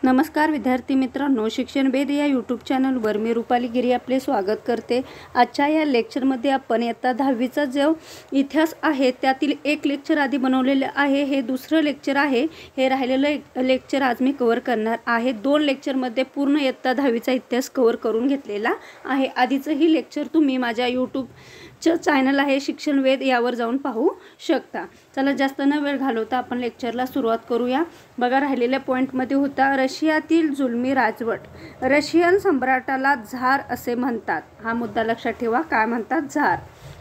नमस्कार विद्यार्थी मित्रांनो, शिक्षण वेद या यूट्यूब चॅनलवर मी रुपाली गिरी आपले स्वागत करते। आजच्या या लेक्चरमध्ये आपण इयत्ता 10वीचा जो इतिहास आहे त्यातील एक लेक्चर आधी बनवलेले आहे। हे दुसरं लेक्चर आहे। हे राहिलेलं लेक्चर आज मी कव्हर करणार आहे। दोन लेक्चरमध्ये पूर्ण इयत्ता 10वीचा इतिहास कव्हर करून घेतलेला आहे। आधीचं ही लेक्चर तुम्ही माझ्या यूट्यूब चॅनल आहे शिक्षण वेद यावर जाऊन पाहू शकता। चला जास्त न वेळ घालवता आपण लेक्चरला सुरुवात करूया। बघा, राहिलेल्या पॉइंटमध्ये होता रशियातील जुलमी राजवट। रशियन सम्राटाला झार असे म्हणतात। हा मुद्दा लक्षात ठेवा, काय म्हणतात? झार।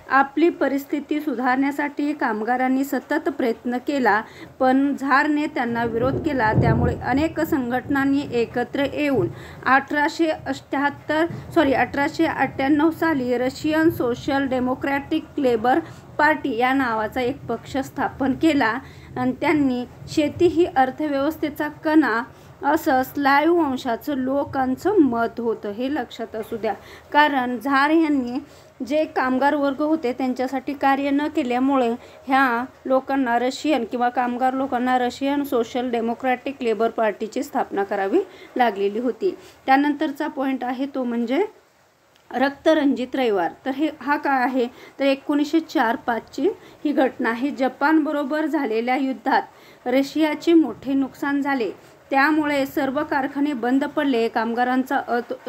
आपली परिस्थिती सुधारण्यासाठी कामगारांनी सतत प्रयत्न केला, पण झारने त्यांना विरोध केला। त्यामुळे अनेक संघटनांनी एकत्र येऊन 1898 साली Russian social democratic labour party या नावाचा एक पक्ष स्थापन केला आणि त्यांनी शेती ही अर्थव्यवस्थेचा कणा असं स्लाव्ह वंशाचं लोकांचं मत होतं। हे लक्षात असू द्या, कारण झार यांनी जे कामगार वर्ग होते त्यांच्यासाठी कार्य न केल्यामुळे ह्या लोकांना कामगार लोकांना रशियन सोशल डेमोक्रॅटिक लेबर पार्टीची स्थापना करावी लागलेली होती। त्यानंतरचा पॉइंट आहे तो म्हणजे रक्तरंजित रविवार। तर हा काय आहे? तर 1904-5ची ही घटना आहे। जपान बरोबर झालेल्या युद्धात रशियाचे मोठे नुकसान झाले, त्यामुळे सर्व कारखाने बंद पडले। कामगारांचा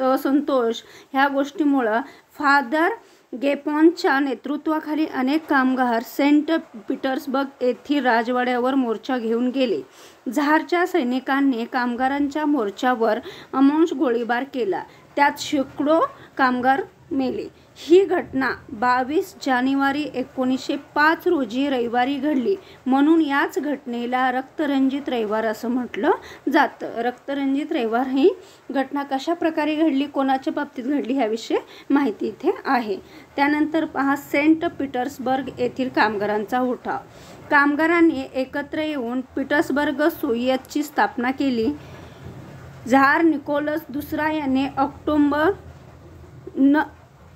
असंतोष ह्या गोष्टीमुळे फादर गेपॉनच्या नेतृत्वाखाली अनेक कामगार सेंट पीटर्सबर्ग येथील राजवाड्यावर मोर्चा घेऊन गेले। झारच्या सैनिकांनी कामगारांच्या मोर्चावर अमानुष गोळीबार केला, त्यात शेकडो कामगार मेले। ही घटना 22 जानेवारी 1905 रोजी रविवारी घडली, म्हणून याच घटनेला रक्तरंजित रविवार असं म्हटलं जातं। रक्तरंजित रविवार ही घटना कशा प्रकारे घडली, कोणाच्या बाबतीत घडली ह्याविषयी माहिती इथे आहे। त्यानंतर पहा, सेंट पीटर्सबर्ग येथील कामगारांचा उठाव। कामगारांनी एकत्र येऊन पीटर्सबर्ग सोव्हिएतची स्थापना केली। झार निकोलस दुसरा याने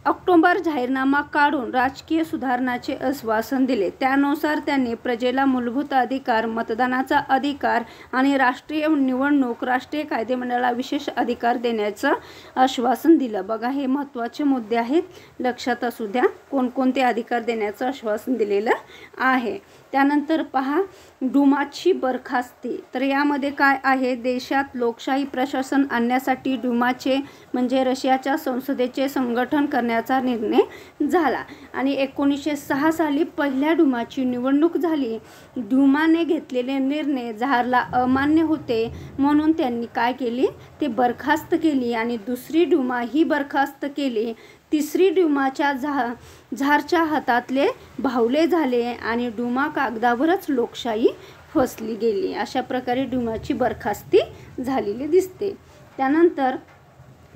ऑक्टोबर जाहीरनामा काढून राजकीय सुधारणाचे आश्वासन दिले। त्यानुसार त्यांनी प्रजेला मूलभूत अधिकार, मतदानाचा अधिकार आणि राष्ट्रीय निवडणूक, राष्ट्रीय कायदेमंडळाला विशेष अधिकार देण्याचं आश्वासन दिलं। बघा, हे महत्त्वाचे मुद्दे आहेत, लक्षात असू द्या कोणकोणते अधिकार देण्याचं आश्वासन दिलेलं आहे। त्यानंतर पहा, डुमाची बरखास्ती। तर यामध्ये काय आहे? देशात लोकशाही प्रशासन आणण्यासाठी डुमाचे म्हणजे रशियाच्या संसदेचे संगठन करण्याचा निर्णय झाला आणि 1906 साली पहिल्या डुमाची निवडणूक झाली। डुमाने घेतलेले निर्णय झारला अमान्य होते, म्हणून त्यांनी काय केली? ते बरखास्त केली आणि दुसरी डुमा ही बरखास्त केली। तिसरी डुमाच्या झारच्या हातातले भावले झाले आणि डुमा कागदावरच लोकशाही फसली गेली। अशा प्रकारे डुमाची बरखास्ती झालेली दिसते। त्यानंतर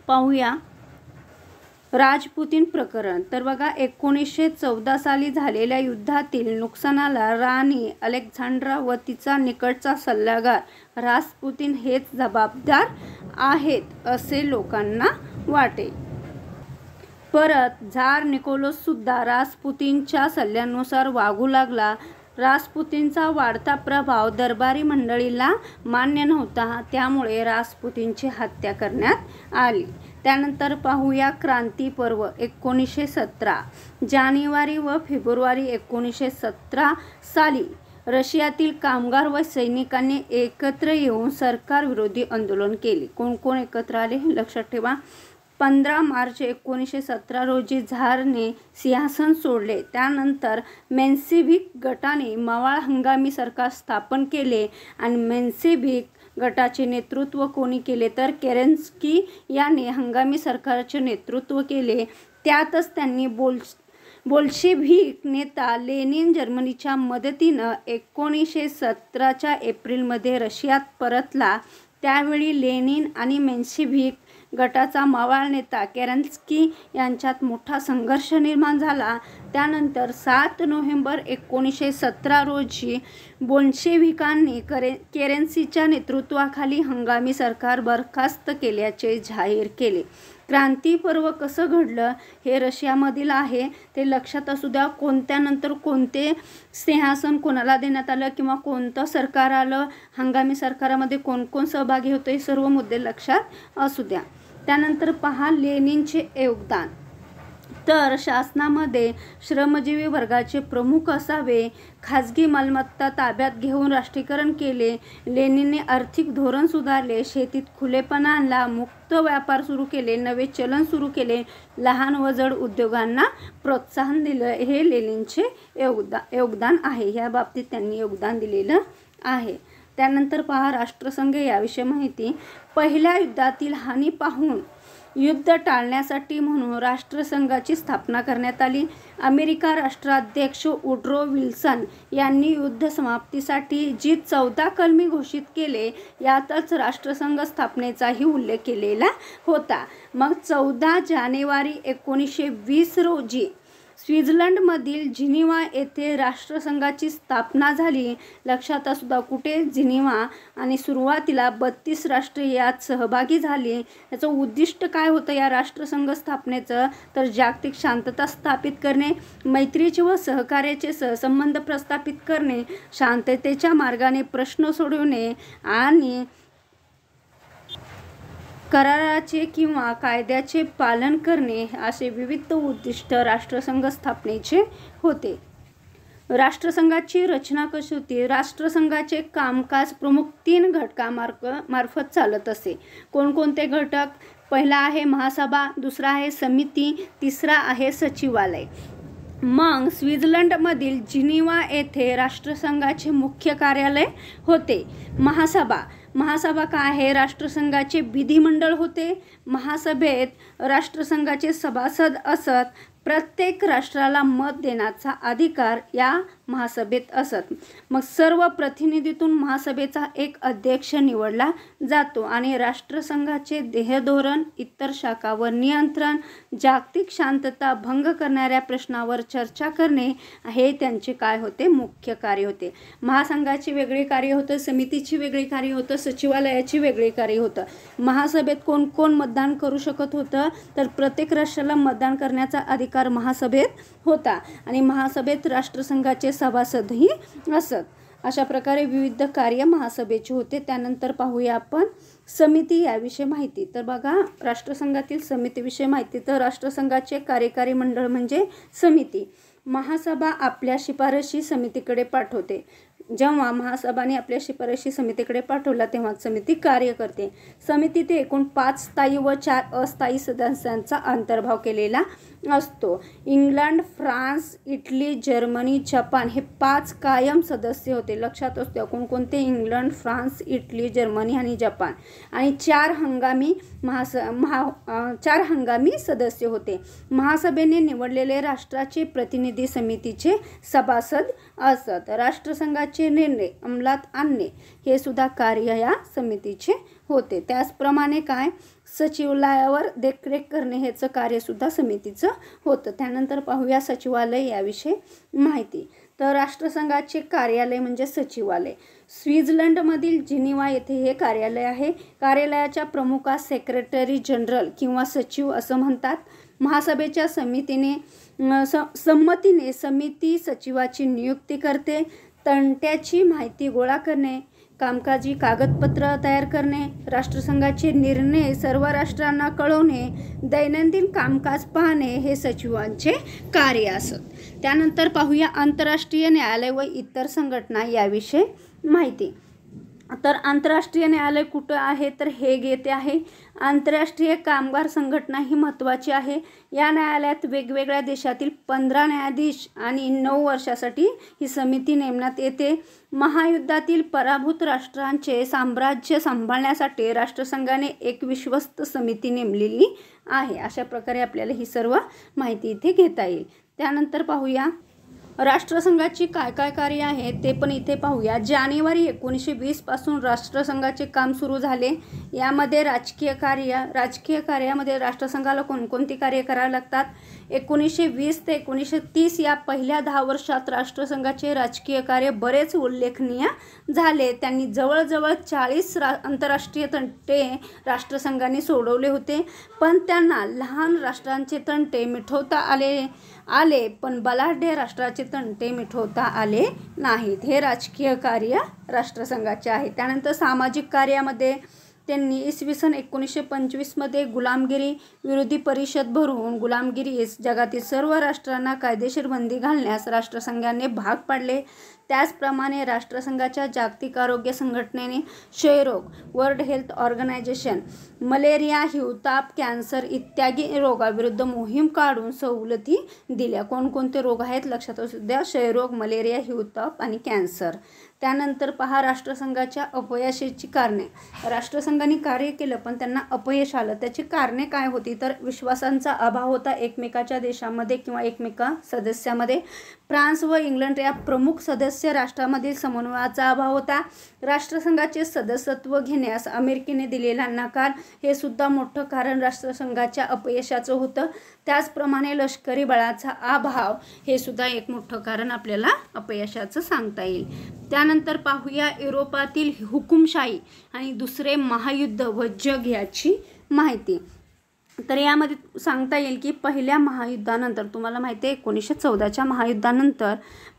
पाहूया राजपुतीन प्रकरण। तर बघा, 1914 साली झालेल्या युद्धातील नुकसानाला राणी अलेक्झांड्रा व तिचा निकटचा सल्लागार रासपुतीन हेच जबाबदार आहेत असे लोकांना वाटे। परत झार निकोलस सुद्धा रासपुतीनच्या सल्ल्यानुसार वागू लागला। रासपुतीनचा वाढता प्रभाव दरबारी मंडळीला मान्य नव्हता, त्यामुळे रासपुतीनची हत्या करण्यात आली। त्यानंतर पाहूया क्रांती पर्व। 1917 जानेवारी व फेब्रुवारी 1917 साली रशियातील कामगार व सैनिकांनी एकत्र येऊन सरकारविरोधी आंदोलन केले। कोण कोण एकत्र आले हे लक्षात ठेवा। 15 मार्च 1917 रोजी झारने सिंहासन सोडले। त्यानंतर मेन्शेव्हिक गटाने मवाळ हंगामी सरकार स्थापन केले आणि मेन्शेव्हिक गटाचे नेतृत्व कोणी केले? तर केरेन्स्की याने हंगामी सरकारचे नेतृत्व केले। त्यातच त्यांनी बोल्शेव्हिक नेता लेनिन जर्मनीच्या मदतीनं 1917च्या एप्रिलमध्ये रशियात परतला। त्यावेळी लेनिन आणि मेन्शेव्हिक गटाचा मवाळ नेता केरेन्स्की यांच्यात मोठा संघर्ष निर्माण झाला. त्यानंतर 7 नोव्हेंबर 1917 रोजी बोल्शेव्हिकांनी केरेन्स्कीच्या नेतृत्वाखाली हंगामी सरकार बरखास्त केल्याचे जाहीर केले. क्रांती पर्व कसं घडलं हे रशियामधील आहे ते लक्षात असू द्या. कोणत्यानंतर कोणते सिंहासन कोणाला देण्यात आलं किंवा कोणतं सरकार आलं, हंगामी सरकारामध्ये कोण कोण सहभागी होतं, हे सर्व मुद्दे लक्षात असू द्या. त्यानंतर पहा लेनिनचे योगदान. तर शासनामध्ये श्रमजीवी वर्गाचे प्रमुख असावे, खाजगी मालमत्ता ताब्यात घेऊन राष्ट्रीयकरण केले, लेनिनने आर्थिक धोरण सुधारले, शेतीत खुलेपणा आणला, मुक्त व्यापार सुरू केले, नवे चलन सुरू केले, लहान व जड उद्योगांना प्रोत्साहन दिलं, हे लेनिनचे योगदान आहे. या बाबतीत त्यांनी योगदान दिलेलं आहे. त्यानंतर पहा राष्ट्रसंघ याविषयी माहिती. पहिल्या युद्धातील हानी पाहून युद्ध टाळण्यासाठी म्हणून राष्ट्रसंघाची स्थापना करण्यात आली. अमेरिका राष्ट्राध्यक्ष वुड्रो विल्सन यांनी युद्ध समाप्तीसाठी जी 14 कलमी घोषित केले यातच राष्ट्रसंघ स्थापनेचाही उल्लेख केलेला होता. मग 14 जानेवारी 1920 रोजी स्वित्झर्लंडमधील जिनिव्हा येथे राष्ट्रसंघाची स्थापना झाली. लक्षात असू द्या कुठे, जिनिव्हा. आणि सुरुवातीला 32 राष्ट्रे यात सहभागी झाली. याचं उद्दिष्ट काय होतं या राष्ट्रसंघ स्थापनेचं, तर जागतिक शांतता स्थापित करणे, मैत्रीचे व सहकार्याचे सहसंबंध प्रस्थापित करणे, शांततेच्या मार्गाने प्रश्न सोडवणे आणि कराराचे किंवा कायद्याचे पालन करणे असे विविध उद्दिष्ट राष्ट्रसंघ स्थापनेचे होते. राष्ट्रसंघाची रचना कशी होती? राष्ट्रसंघाचे कामकाज प्रमुख 3 घटकामार्फत चालत असे. कोणकोणते घटक? पहिला आहे महासभा, दुसरा आहे समिती, तिसरा आहे सचिवालय. मग स्वित्झर्लंडमधील जिनिव्हा येथे राष्ट्रसंघाचे मुख्य कार्यालय होते. महासभा काय आहे? राष्ट्रसंघाचे विधिमंडळ होते. महासभेत राष्ट्रसंघाचे सभासद असत. प्रत्येक राष्ट्राला मत देण्याचा अधिकार या महासभेत असत. मग सर्व प्रतिनिधीतून महासभेचा एक अध्यक्ष निवडला जातो आणि राष्ट्रसंघाचे ध्येयधोरण, इतर शाखांवर नियंत्रण, जागतिक शांतता भंग करणाऱ्या प्रश्नावर चर्चा करणे हे त्यांचे काय होते? मुख्य कार्य होते. महासंघाची वेगळी कार्य होतं, समितीची वेगळी कार्य होतं, सचिवालयाची वेगळी कार्य होतं. महासभेत कोण कोण मतदान करू शकत होतं, तर प्रत्येक राष्ट्राला मतदान करण्याचा अधिकार महासभेत होता आणि महासभेत राष्ट्रसंघाचे सभासदही असत. अशा प्रकारे विविध कार्य महासभेचे होते. त्यानंतर पाहूया आपण समिती याविषयी माहिती. तर बघा राष्ट्रसंघातील समितीविषयी माहिती. तर राष्ट्रसंघाचे कार्यकारी मंडळ म्हणजे समिती. महासभा आपल्या शिफारशी समितीकडे पाठवते. जेव्हा महासभाने आपल्या शिफारशी समितीकडे पाठवला तेव्हा समिती कार्य करते. समितीत एकूण 5 स्थायी व 4 अस्थायी सदस्यांचा अंतर्भाव केलेला असतो. England, France, Italy, Germany, Japan हे 5 कायम सदस्य होते. लक्षात असते कोणकोणते? इंग्लंड, फ्रान्स, इटली, जर्मनी आणि जपान. आणि 4 हंगामी सदस्य होते. महासभेने निवडलेले राष्ट्राचे प्रतिनिधी समितीचे सभासद असत. राष्ट्रसंघाचे निर्णय अंमलात आणणे हे सुद्धा कार्य या समितीचे होते. त्याचप्रमाणे काय? सचिवालयावर देखरेख करणे हेचं कार्य सुद्धा समितीचं होतं. त्यानंतर पाहूया सचिवालय याविषयी माहिती. तर राष्ट्रसंघाचे कार्यालय म्हणजे सचिवालय. स्वित्झर्लंडमधील जिनिव्हा येथे हे कार्यालय आहे. कार्यालयाच्या प्रमुखास सेक्रेटरी जनरल किंवा सचिव असं म्हणतात. महासभेच्या संमतीने समिती सचिवाची नियुक्ती करते. तंट्याची माहिती गोळा करणे, कामकाजी कागदपत्र तयार करणे, राष्ट्रसंघाचे निर्णय सर्व राष्ट्रांना कळवणे, दैनंदिन कामकाज पाहणे हे सचिवांचे कार्य असत. त्यानंतर पाहूया आंतरराष्ट्रीय न्यायालय व इतर संघटना याविषयी माहिती. तर आंतरराष्ट्रीय न्यायालय कुठं आहे? तर हेग येथे आहे. आंतरराष्ट्रीय कामगार संघटना ही महत्त्वाची आहे. या न्यायालयात वेगवेगळ्या देशातील 15 न्यायाधीश आणि 9 वर्षासाठी ही समिती नेमण्यात येते. महायुद्धातील पराभूत राष्ट्रांचे साम्राज्य सांभाळण्यासाठी राष्ट्रसंघाने एक विश्वस्त समिती नेमलेली आहे. अशा प्रकारे आपल्याला ही सर्व माहिती इथे घेता येईल. त्यानंतर पाहूया राष्ट्रसंघाची काय काय कार्य आहेत ते पण इथे पाहूया. जानेवारी 1920 पासून राष्ट्रसंघाचे काम सुरू झाले. यामध्ये राजकीय कार्यामध्ये राष्ट्रसंघाला कोणकोणती कार्य करावी लागतात. 1920 ते 1930 या पहिल्या 10 वर्षात राष्ट्रसंघाचे राजकीय कार्य बरेच उल्लेखनीय झाले. त्यांनी जवळजवळ 40 आंतरराष्ट्रीय तंटे राष्ट्रसंघाने सोडवले होते, पण त्यांना लहान राष्ट्रांचे तंटे मिटवता आले पण बलाढ्य राष्ट्राचे तंटे मिटवता आले नाहीत. हे राजकीय कार्य राष्ट्रसंघाचे आहे. त्यानंतर सामाजिक कार्यामध्ये त्यांनी इसवी सन 1925 मध्ये गुलामगिरी विरोधी परिषद भरून गुलामगिरीस जगातील सर्व राष्ट्रांना कायदेशीर बंदी घालण्यास राष्ट्रसंघाने भाग पाडले. त्याचप्रमाणे राष्ट्रसंघाच्या जागतिक आरोग्य संघटनेने क्षयरोग, वर्ल्ड हेल्थ ऑर्गनायझेशन, मलेरिया, हिवताप, कॅन्सर इत्यादी रोगाविरुद्ध मोहीम काढून सवलती दिल्या. कोणकोणते रोग आहेत लक्षात असू द्या. क्षयरोग, मलेरिया, हिवताप आणि कॅन्सर. त्यानंतर पहा राष्ट्रसंघाच्या अपयशाची कारणे. राष्ट्रसंघाने कार्य केलं पण त्यांना अपयश आलं. त्याची कारणे काय होती तर विश्वासांचा अभाव होता एकमेकाच्या देशामध्ये किंवा एकमेका सदस्यामध्ये. फ्रान्स व इंग्लंड या प्रमुख सदस्य राष्ट्रामधील समन्वयाचा अभाव होता. राष्ट्रसंघाचे सदस्यत्व घेण्यास अमेरिकेने दिलेला नकार हे सुद्धा मोठं कारण राष्ट्रसंघाच्या अपयशाचं होतं. त्याचप्रमाणे लष्करी बळाचा अभाव हे सुद्धा एक मोठं कारण आपल्याला अपयशाचं सांगता येईल. त्यानंतर पाहूया युरोपातील हुकुमशाही आणि दुसरे महायुद्ध व जग याची माहिती. तर यामध्ये सांगता येईल की पहिल्या महायुद्धानंतर तुम्हाला माहिती आहे 1914च्या महायुद्धानंतर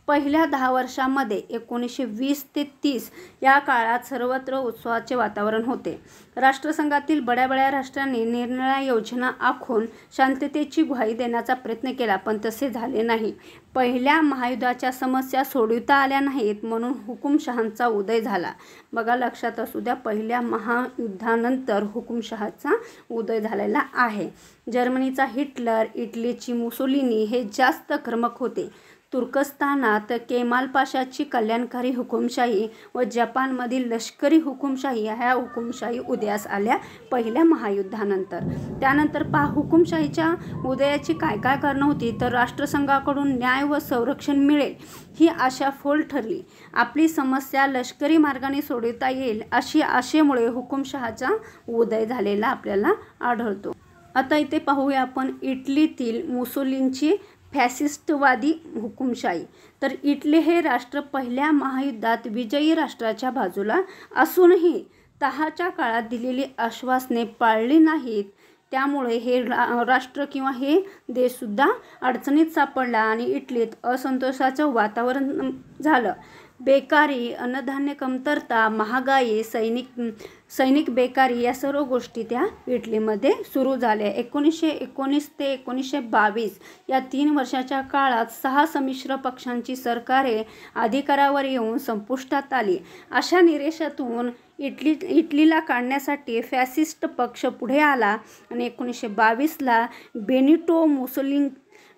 पहिल्या 10 वर्षांमध्ये 1920 ते 30 या काळात सर्वत्र उत्सवाचे वातावरण होते. राष्ट्रसंघातील बड्या राष्ट्रांनी निरनिराळ्या योजना आखून शांततेची ग्वाही देण्याचा प्रयत्न केला पण तसे झाले नाही. पहिल्या महायुद्धाच्या समस्या सोडविता आल्या नाहीत म्हणून हुकुमशहांचा उदय झाला. बघा लक्षात असू द्या, पहिल्या महायुद्धानंतर हुकुमशहाचा उदय झालेला आहे. जर्मनीचा हिटलर, इटलीची मुसोलिनी हे जास्त क्रमक होते. तुर्कस्तानात केमाल पाशाची कल्याणकारी हुकुमशाही व जपानमधील लष्करी हुकुमशाही ह्या हुकुमशाही उदयास आल्या पहिल्या महायुद्धानंतर. त्यानंतर हुकुमशाहीच्या उदयाची काय काय कारणं होती तर राष्ट्रसंघाकडून न्याय व संरक्षण मिळेल ही आशा फोल ठरली. आपली समस्या लष्करी मार्गाने सोडवता येईल अशी आशेमुळे हुकुमशहाचा उदय झालेला आपल्याला आढळतो. आता इथे पाहूया आपण इटलीतील मुसोलिनीची फॅसिस्टवादी हुकुमशाही. तर इटली हे राष्ट्र पहिल्या महायुद्धात विजयी राष्ट्राच्या बाजूला असूनही तहाच्या काळात दिलेली आश्वासने पाळली नाहीत. त्यामुळे हे राष्ट्र किंवा हे देशसुद्धा अडचणीत सापडला आणि इटलीत असंतोषाचं वातावरण झालं. बेकारी, अन्नधान्य कमतरता, महागाई, सैनिक बेकारी या सर्व गोष्टी त्या इटलीमध्ये सुरू झाल्या. 1919 ते 1922 या 3 वर्षाच्या काळात 6 संमिश्र पक्षांची सरकारे अधिकारावर येऊन संपुष्टात आली. अशा निरेशातून इटलीला काढण्यासाठी फॅसिस्ट पक्ष पुढे आला आणि 1922ला बेनिटो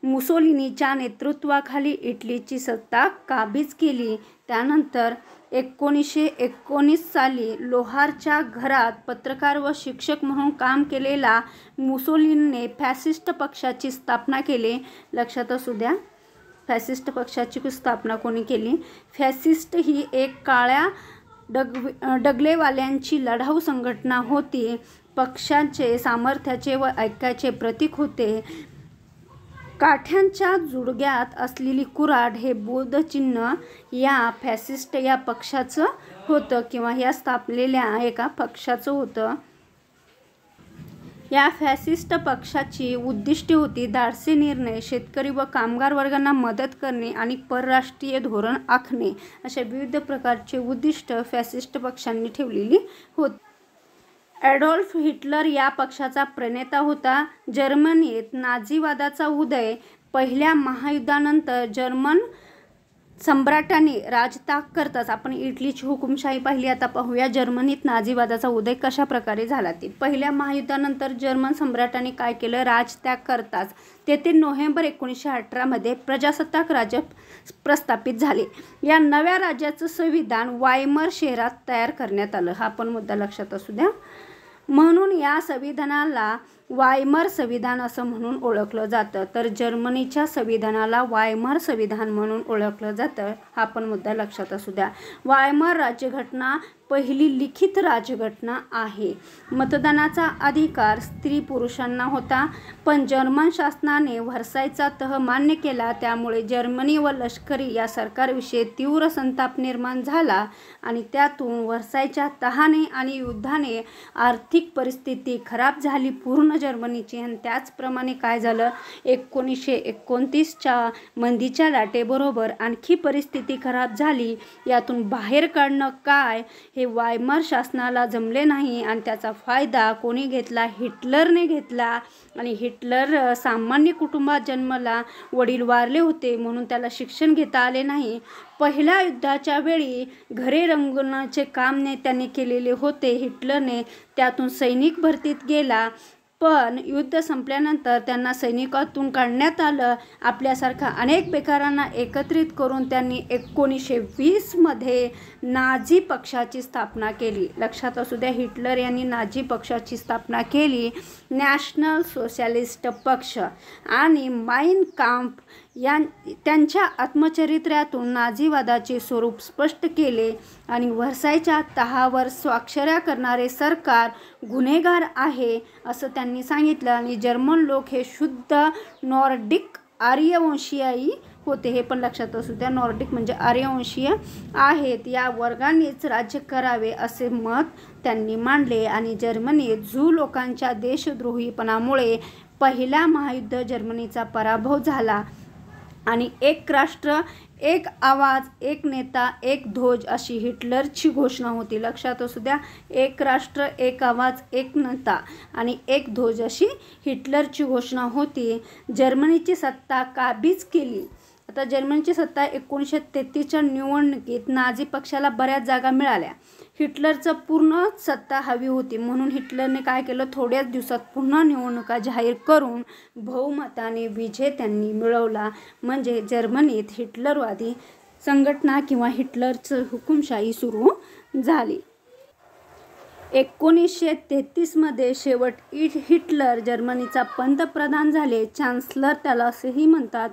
मुसोलिनीच्या नेतृत्वाखाली इटलीची सत्ता काबीज केली. त्यानंतर 1919 साली लोहारच्या घरात पत्रकार व शिक्षक म्हणून काम केलेला मुसोलिनीने फॅसिस्ट पक्षाची स्थापना केली. लक्षात असू द्या, फॅसिस्ट पक्षाची स्थापना कोणी केली. फॅसिस्ट ही एक काळ्या डगलेवाल्यांची लढाऊ संघटना होती. पक्षाचे सामर्थ्याचे व ऐक्याचे प्रतीक होते. काठ्यांच्या जुडग्यात असलेली कुऱ्हाड हे बोधचिन्ह या फॅसिस्ट या पक्षाचं होतं किंवा या स्थापलेल्या एका पक्षाचं होतं. या फॅसिस्ट पक्षाची उद्दिष्टे होती धाडसी निर्णय, शेतकरी व कामगार वर्गांना मदत करणे आणि परराष्ट्रीय धोरण आखणे. अशा विविध प्रकारचे उद्दिष्ट फॅसिस्ट पक्षांनी ठेवलेली होती. ॲडॉल्फ हिटलर या पक्षाचा प्रणेता होता. जर्मनीत नाझीवादाचा उदय. पहिल्या महायुद्धानंतर जर्मन सम्राटांनी राजताग करताच आपण इटलीची हुकुमशाही पाहिली. आता पाहूया जर्मनीत नाझीवादाचा उदय कशा प्रकारे झाला ते. पहिल्या महायुद्धानंतर जर्मन सम्राटांनी काय केलं, राजत्याग करताच तेथे नोव्हेंबर 1918 मध्ये प्रजासत्ताक राज्य प्रस्थापित झाले. या नव्या राज्याचं संविधान वायमर शहरात तयार करण्यात आलं. हा पण मुद्दा लक्षात असू द्या. म्हणून या संविधानाला वायमर संविधान असं म्हणून ओळखलं जातं. तर जर्मनीच्या संविधानाला वायमर संविधान म्हणून ओळखलं जातं. हा पण मुद्दा लक्षात असू द्या. वायमर राज्यघटना पहिली लिखित राज्यघटना आहे. मतदानाचा अधिकार स्त्री पुरुषांना होता, पण जर्मन शासनाने व्हर्सायचा तह मान्य केला. त्यामुळे जर्मनी व लष्करी या सरकारविषयी तीव्र संताप निर्माण झाला आणि त्यातून व्हर्सायच्या तहाने आणि युद्धाने आर्थिक परिस्थिती खराब झाली पूर्ण जर्मनीची. आणि त्याचप्रमाणे काय झालं, 1929च्या मंदीच्या लाटेबरोबर आणखी परिस्थिती खराब झाली. यातून बाहेर काढणं काय हे वायमर शासनाला जमले नाही आणि त्याचा फायदा कोणी घेतला, हिटलरने घेतला. आणि हिटलर सामान्य कुटुंबात जन्मला, वडील वारले होते म्हणून त्याला शिक्षण घेता आले नाही. पहिल्या युद्धाच्या वेळी घरे रंगवण्याचे काम त्यांनी केलेले होते हिटलरने. त्यातून सैनिक भरतीत गेला, पण युद्ध संपल्यानंतर त्यांना सैनिकातून काढण्यात आलं. आपल्यासारखा अनेक बेकारांना एकत्रित करून त्यांनी 1920मध्ये नाझी पक्षाची स्थापना केली. लक्षात असू द्या, हिटलर यांनी नाझी पक्षाची स्थापना केली. नॅशनल सोशलिस्ट पक्ष आणि माइन काम्फ त्यांच्या आत्मचरित्रातून नाझीवादाचे स्वरूप स्पष्ट केले आणि व्हर्सायच्या तहावर स्वाक्षऱ्या करणारे सरकार गुन्हेगार आहे असं त्यांनी सांगितलं. आणि जर्मन लोक हे शुद्ध नॉर्डिक आर्यवंशीय होते. हे पण लक्षात असू द्या, नॉर्डिक म्हणजे आर्यवंशीय आहेत. या वर्गानेच राज्य करावे असे मत त्यांनी मांडले. आणि जर्मनीत ज्यू लोकांच्या देशद्रोहीपणामुळे पहिला महायुद्ध जर्मनीचा पराभव झाला आणि एक राष्ट्र एक आवाज एक नेता एक ध्वज अशी हिटलरची घोषणा होती. लक्षात असू द्या, एक राष्ट्र एक आवाज एक नेता आणि एक ध्वज अशी हिटलरची घोषणा होती. जर्मनीची सत्ता काबीज केली. आता जर्मनीची सत्ता 1933च्या निवडणुकीत नाझी पक्षाला बऱ्याच जागा मिळाल्या. हिटलरचं पूर्ण सत्ता हवी होती म्हणून हिटलरने काय केलं, थोड्याच दिवसात पुन्हा निवडणुका जाहीर करून बहुमताने विजय त्यांनी मिळवला. म्हणजे जर्मनीत हिटलरवादी संघटना किंवा हिटलरचं हुकुमशाही सुरू झाली. 1933मध्ये शेवट हिटलर जर्मनीचा पंतप्रधान झाले. चान्सलर त्याला असेही म्हणतात.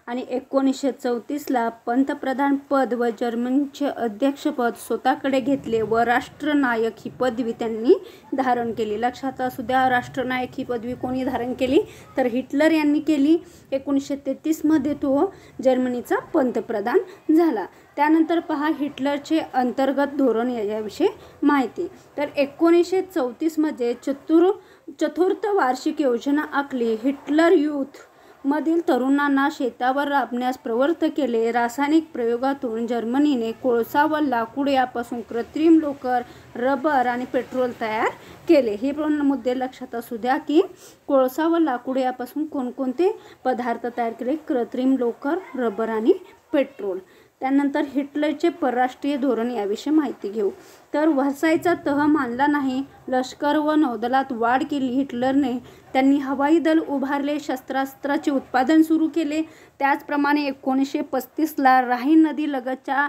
आणि 1934ला पंतप्रधान पद व जर्मनीचे अध्यक्षपद स्वतःकडे घेतले व राष्ट्रनायक ही पदवी त्यांनी धारण केली. लक्षात असू द्या, राष्ट्रनायक ही पदवी कोणी धारण केली, तर हिटलर यांनी केली. 1933मध्ये तो जर्मनीचा पंतप्रधान झाला. त्यानंतर पहा हिटलरचे अंतर्गत धोरण याविषयी माहिती. तर 1934मध्ये चतुर्थ वार्षिक योजना आखली. हिटलर यूथ मधील तरुणांना शेतावर राबण्यास प्रवृत्त केले. रासायनिक प्रयोगातून जर्मनीने कोळसा व लाकूड यापासून कृत्रिम लोकर, रबर आणि पेट्रोल तयार केले. हे पण मुद्दे लक्षात असू द्या की कोळसा व लाकूड यापासून कोणकोणते पदार्थ तयार केले, कृत्रिम लोकर, रबर आणि पेट्रोल. त्यानंतर हिटलरचे परराष्ट्रीय धोरण याविषयी माहिती घेऊ. तर व्हर्सायचा तह मानला नाही. लष्कर व नौदलात वाढ केली हिटलरने. त्यांनी हवाई दल उभारले, शस्त्रास्त्राचे उत्पादन सुरू केले. त्याचप्रमाणे 1935ला राहीन नदी लगतच्या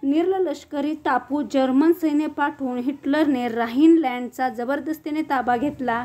निरलष्करी टापू जर्मन सैन्य पाठवून हिटलरने राहीनलँडचा जबरदस्तीने ताबा घेतला.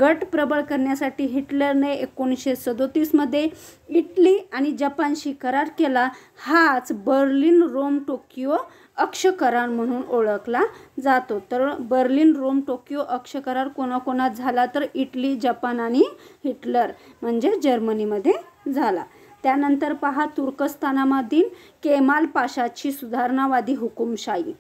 गट प्रबळ करण्यासाठी हिटलरने 1937मध्ये इटली आणि जपानशी करार केला. हाच बर्लिन रोम टोकियो अक्ष करार म्हणून ओळखला जातो. तर बर्लिन रोम टोकियो अक्ष करार कोणाकोणात झाला, तर इटली, जपान आणि हिटलर म्हणजे जर्मनीमध्ये झाला. त्यानंतर पहा तुर्कस्तानामधील केमाल पाशाची सुधारणावादी हुकुमशाही.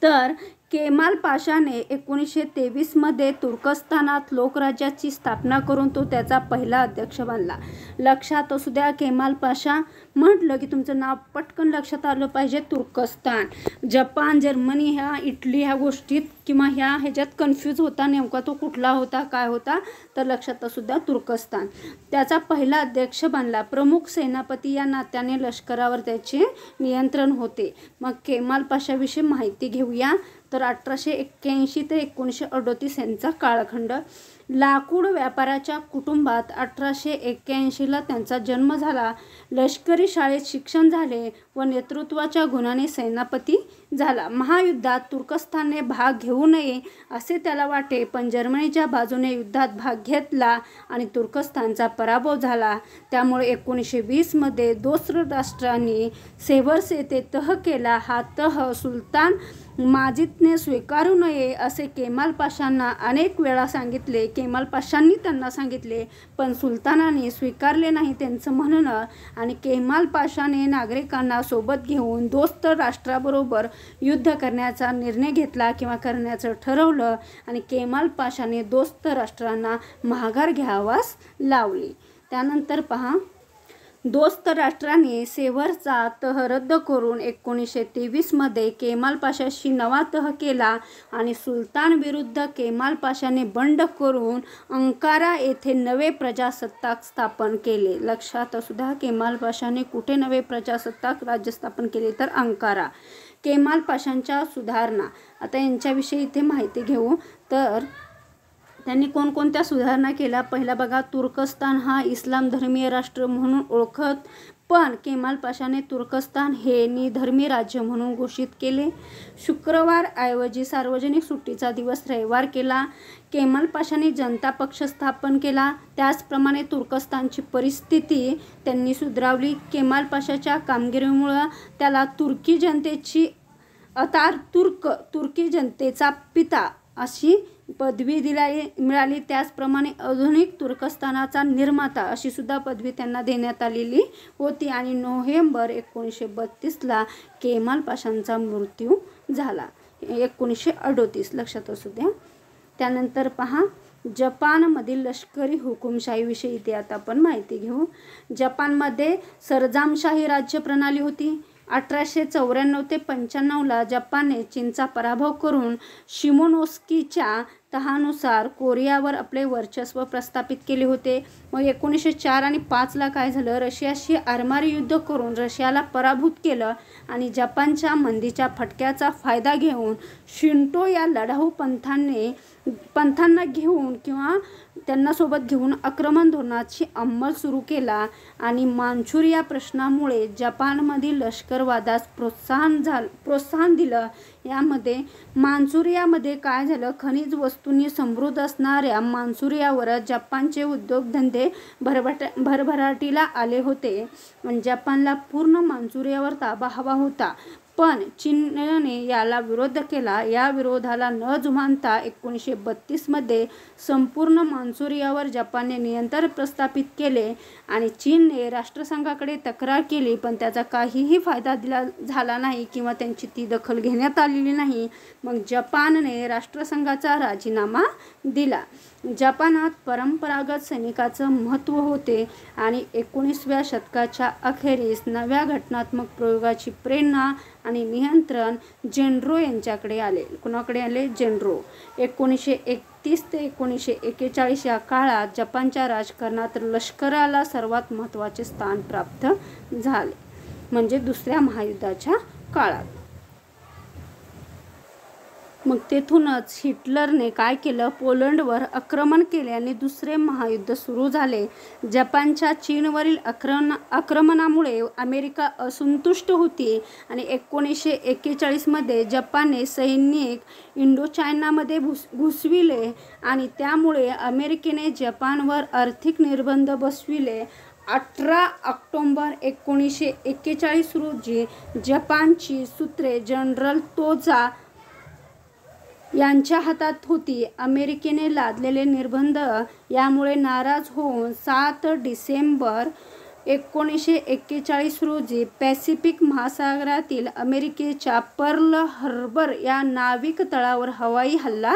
तर केमाल पाशाने 1923मध्ये तुर्कस्तानात लोकराज्याची स्थापना करून तो त्याचा पहिला अध्यक्ष बनला. लक्षात असू द्या, केमाल पाशा म्हटलं की तुमचं नाव पटकन लक्षात आलं पाहिजे. तुर्कस्तान, जपान, जर्मनी ह्या इटली ह्या गोष्टीत किंवा ह्याच्यात कन्फ्यूज होता, नेमका तो कुठला होता काय होता, तर लक्षात असू द्या तुर्कस्तान. त्याचा पहिला अध्यक्ष बनला. प्रमुख सेनापती या नात्याने लष्करावर त्याचे नियंत्रण होते. मग केमाल पाशाविषयी माहिती घेऊया. तर 1881 ते 1938 यांचा कालखंड. लाकूड व्यापाराच्या कुटुंबात 1881ला त्यांचा जन्म झाला. लष्करी शाळेत शिक्षण झाले व नेतृत्वाच्या गुणाने सेनापती झाला. महायुद्धात तुर्कस्तानने भाग घेऊ नये असे त्याला वाटे, पण जर्मनीच्या बाजूने युद्धात भाग घेतला आणि तुर्कस्तानचा पराभव झाला. त्यामुळे 1920 मध्ये दोस्त राष्ट्रांनी सेव्हर्स येथे तह केला. हा तह सुलतान माजिदने स्वीकारू नये असे केमाल पाशांना अनेक वेळा सांगितले. केमाल पाशांनी त्यांना सांगितले, पण सुलतानाने स्वीकारले नाही त्यांचं म्हणणं, आणि केमाल पाशाने नागरिकांना सोबत घेऊन दोस्त राष्ट्राबरोबर युद्ध करण्याचा निर्णय घेतला किंवा करण्याचं ठरवलं, आणि केमाल पाशाने दोस्त राष्ट्रांना माघार घ्यावास लावली. त्यानंतर पहा, दोस्त राष्ट्रांनी सेव्हर्सचा तह रद्द करून 1923 मध्ये केमाल पाशाशी नवा तह केला आणि सुलतान विरुद्ध केमाल पाशाने बंड करून अंकारा येथे नवे प्रजासत्ताक स्थापन केले. लक्षात असू द्या, केमाल पाशाने कुठे नवे प्रजासत्ताक राज्य स्थापन केले, तर अंकारा. केमाल पाशांच्या सुधारणा, आता यांच्याविषयी इथे माहिती घेऊ. तर त्यांनी कोणकोणत्या सुधारणा केल्या? पहिला बघा, तुर्कस्तान हा इस्लाम धर्मीय राष्ट्र म्हणून ओळखत, पण केमाल पाशाने तुर्कस्तान हे निधर्मी राज्य म्हणून घोषित केले. शुक्रवार ऐवजी सार्वजनिक सुट्टीचा दिवस रविवार केला. केमाल पाशाने जनता पक्ष स्थापन केला. त्याचप्रमाणे तुर्कस्तानची परिस्थिती त्यांनी सुधारवली. केमाल पाशाच्या कामगिरीमुळे त्याला तुर्की जनतेची तुर्की जनतेचा पिता अशी पदवी मिळाली. त्याचप्रमाणे आधुनिक तुर्कस्तानाचा निर्माता अशी सुद्धा पदवी त्यांना देण्यात आलेली होती. आणि नोव्हेंबर 1932ला केमाल पाशांचा मृत्यू झाला, 1938. लक्षात असू द्या. त्यानंतर पहा, जपानमधील लष्करी हुकुमशाहीविषयी इथे आता आपण माहिती घेऊ. जपानमध्ये सरजामशाही राज्य प्रणाली होती. 1894 ते 95ला जपानने चीनचा पराभव करून शिमोनोस्कीच्या तहानुसार कोरियावर आपले वर्चस्व प्रस्थापित केले होते. मग 1904 आणि 5ला काय झालं, रशियाशी आरमारी युद्ध करून रशियाला पराभूत केलं आणि जपानच्या मंदीच्या फटक्याचा फायदा घेऊन शिंटो या लढाऊ पंथांना घेऊन किंवा त्यांना सोबत घेऊन आक्रमण धोरणाची अंमल सुरू केला आणि मांचुरिया प्रश्नामुळे जपानमधील लष्करवादास प्रोत्साहन दिलं. यामध्ये मांचुरियामध्ये काय झालं, खनिज वस्तूंनी समृद्ध असणाऱ्या मांचुरियावर जपानचे उद्योगधंदे भरभराटीला आले होते. जपानला पूर्ण मांचुरियावर ताबा हवा होता, पण चीनने याला विरोध केला. या विरोधाला न जुमानता 1932 मध्ये संपूर्ण मांचुरियावर जपानने नियंत्रण प्रस्थापित केले आणि चीनने राष्ट्रसंघाकडे तक्रार केली, पण त्याचा काहीही फायदा झाला नाही किंवा त्यांची ती दखल घेण्यात आलेली नाही. मग जपानने राष्ट्रसंघाचा राजीनामा दिला. जपानात परंपरागत सैनिकाचं महत्त्व होते आणि 19व्या शतकाच्या अखेरीस नव्या घटनात्मक प्रयोगाची प्रेरणा आणि नियंत्रण जेनरो यांच्याकडे आले. कुणाकडे आले? जेनरो. 1931 ते 1941 या काळात जपानच्या राजकारणात लष्कराला सर्वात महत्त्वाचे स्थान प्राप्त झाले, म्हणजे दुसऱ्या महायुद्धाच्या काळात. मग तेथूनच हिटलरने काय केलं, पोलंडवर आक्रमण केले आणि दुसरे महायुद्ध सुरू झाले. जपानच्या चीनवरील आक्रमणामुळे अमेरिका असंतुष्ट होती आणि 1941 मध्ये जपानने सैनिक इंडोचायनामध्ये घुसविले आणि त्यामुळे अमेरिकेने जपानवर आर्थिक निर्बंध बसविले. 18 ऑक्टोबर 1941 रोजी जपानची सूत्रे जनरल तोजा यांच्या हातात होती. अमेरिकेने लादलेले निर्बंध यामुळे नाराज होऊन 7 डिसेंबर 1941 रोजी पॅसिफिक महासागरातील अमेरिकेच्या पर्ल हार्बर या नाविक तळावर हवाई हल्ला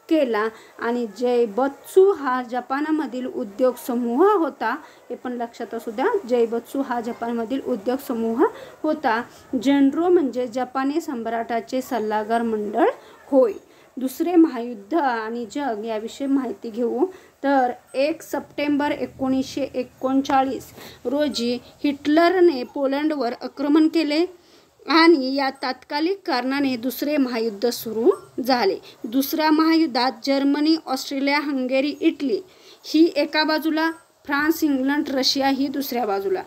केला आणि जैबत्सू हा जपानमधील उद्योग समूह होता. हे पण लक्षात असू द्या, जैबत्सू हा जपानमधील उद्योग समूह होता. जेनरो म्हणजे जपानी सम्राटाचे सल्लागार मंडळ होय. दुसरे महायुद्ध आणि जग याविषयी माहिती घेऊ. तर 1 सप्टेंबर 1939 रोजी हिटलरने पोलंडवर आक्रमण केले. आणि या तात्कालिक कारणाने दुसरे महायुद्ध सुरू झाले. दुसऱ्या महायुद्धात जर्मनी, ऑस्ट्रेलिया, हंगेरी, इटली ही एका बाजूला, फ्रान्स, इंग्लंड, रशिया ही दुसऱ्या बाजूला,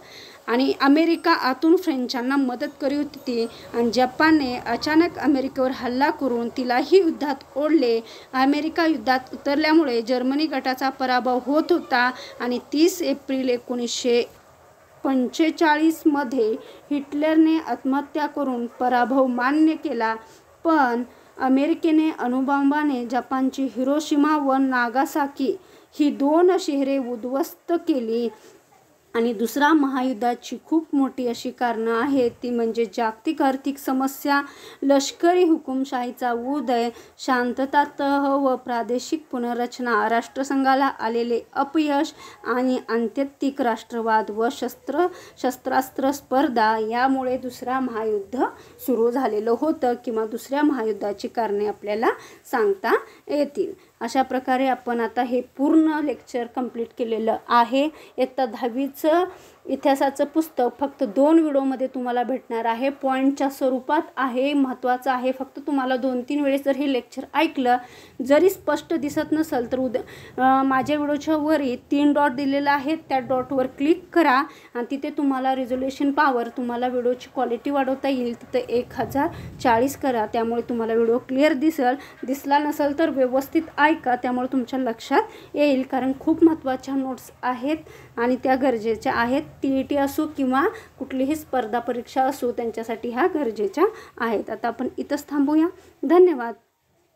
आणि अमेरिका आतून फ्रेंचांना मदत करीत होती. आणि जपानने अचानक अमेरिकेवर हल्ला करून तिलाही युद्धात ओढले. अमेरिका युद्धात उतरल्यामुळे जर्मनी गटाचा पराभव होत होता आणि 30 एप्रिल 1945मध्ये हिटलरने आत्महत्या करून पराभव मान्य केला. पण अमेरिकेने अणुबॉम्बाने जपानची हिरोशिमा व नागासाकी ही 2 शहरे उद्ध्वस्त केली. आणि दुसऱ्या महायुद्धाची खूप मोठी अशी कारणं आहेत, ती म्हणजे जागतिक आर्थिक समस्या, लष्करी हुकुमशाहीचा उदय, शांतता तह व प्रादेशिक पुनर्रचना, राष्ट्रसंघाला आलेले अपयश आणि आत्यंतिक राष्ट्रवाद व शस्त्रास्त्र स्पर्धा यामुळे दुसरा महायुद्ध सुरू झालेलं होतं किंवा दुसऱ्या महायुद्धाची कारणे आपल्याला सांगता येतील. अशा प्रकारे आपण आता हे पूर्ण लेक्चर कंप्लीट केलेलं आहे. इयत्ता 10वीचं इतिहासाचं पुस्तक फक्त 2 व्हिडिओमध्ये तुम्हाला भेटणार आहे. पॉईंटच्या स्वरूपात आहे. महत्त्वाचं आहे, फक्त तुम्हाला 2-3 वेळेस जर हे लेक्चर ऐकलं, जरी स्पष्ट दिसत नसेल तर माझ्या व्हिडिओच्या वरी 3 डॉट दिलेला आहे, त्या डॉटवर क्लिक करा आणि तिथे तुम्हाला रिझोल्युशन पॉवर, तुम्हाला व्हिडिओची क्वालिटी वाढवता येईल, तिथे 1040 करा. त्यामुळे तुम्हाला व्हिडिओ क्लिअर दिसला नसेल तर व्यवस्थित ऐका, त्यामुळे तुमच्या लक्षात येईल. कारण खूप महत्त्वाच्या नोट्स आहेत आणि त्या गरजेच्या आहेत. TET असो किंवा कुठलीही स्पर्धा परीक्षा असो, त्यांच्यासाठी ह्या गरजेच्या आहेत. आता आपण इथंच थांबूया. धन्यवाद.